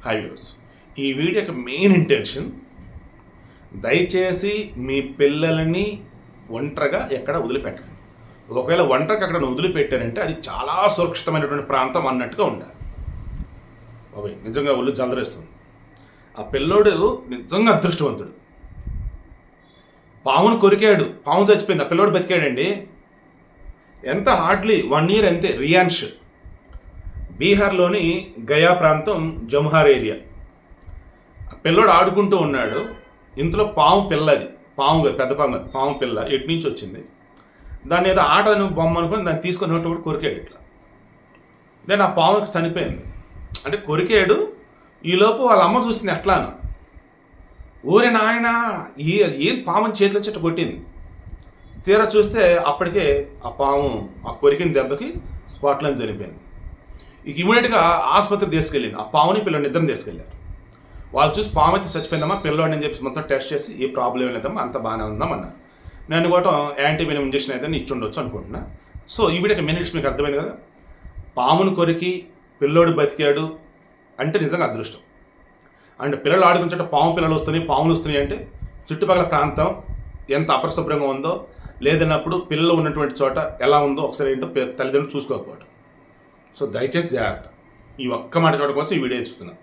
High views. ఈ వీడియోకి main intention, దయచేసి మీ పిల్లల్ని ఒంటరిగా ఎక్కడ వదిలిపెట్టండి. ఒకవేళ ఒంటరికి అక్కడ వదిలిపెట్టారంటే అది చాలా సురక్షితమైనటువంటి ప్రాంతం అన్నట్టుగా ఉండాలి. బాబాయ్ నిజంగా ఒళ్ళు జలదరేస్తుంది. ఆ పిల్లోడు నిజంగా అదృష్టవంతుడు. పామును కొరికాడు, పాము చచ్చిపోయింది, ఆ పిల్లోడు బతికాడండి. ఎంత హార్డ్లీ 1 year అంతే. రియాన్ష్, బీహార్లోని గయా ప్రాంతం, జముహార్ ఏరియా. పిల్లోడు ఆడుకుంటూ ఉన్నాడు. ఇంతలో పాము పిల్లది, పాము పెద్ద పాము, పాము పిల్ల ఎటు నుంచి వచ్చింది. దాన్ని ఏదో ఆటను బొమ్మ అనుకుని దాన్ని తీసుకొని నోటి కొరికాడు ఇట్లా. దెన్ ఆ పాము చనిపోయింది. అంటే కొరికాడు, ఈలోపు వాళ్ళ అమ్మ చూసింది ఎట్లాను. ఊరే నాయన, ఏం పాముని చేతిలో చెట్టు కొట్టింది. తీరా చూస్తే అప్పటికే ఆ పాము ఆ కొరికిన దెబ్బకి స్పాట్లో చనిపోయింది. ఇక ఇమీడియట్గా ఆసుపత్రికి తీసుకెళ్ళింది. ఆ పాముని పిల్లని ఇద్దరిని తీసుకెళ్ళారు. వాళ్ళు చూసి పాము అయితే చచ్చిపోయిందమ్మా, పిల్లోడిని అని చెప్పి మొత్తం టెస్ట్ చేసి ఏ ప్రాబ్లం ఏం లేదమ్మా, అంత బాగానే ఉందామన్నారు. నేను అనుకోవటం యాంటీవెనమ్ ఇంజెక్షన్ అయితే ఇచ్చి ఉండొచ్చు అనుకుంటున్నా. సో ఈ వీడియోకి మినిట్స్ మీకు అర్థమైంది కదా. పామును కొరికి పిల్లోడు బతికాడు అంటే నిజంగా అదృష్టం. అండ్ పిల్లలు ఆడుకుంటే పాము పిల్లలు వస్తున్నాయి, పాములు వస్తున్నాయి అంటే చుట్టుపక్కల ప్రాంతం ఎంత అపరిశుభ్రంగా ఉందో, లేదన్నప్పుడు పిల్లలు ఉన్నటువంటి చోట ఎలా ఉందో ఒకసారి ఏంటో తల్లిదండ్రులు చూసుకోకపోవడం. సో దయచేసి జాగ్రత్త. ఈ ఒక్క మాట చూడడం కోసం ఈ వీడియో చూస్తున్నాను.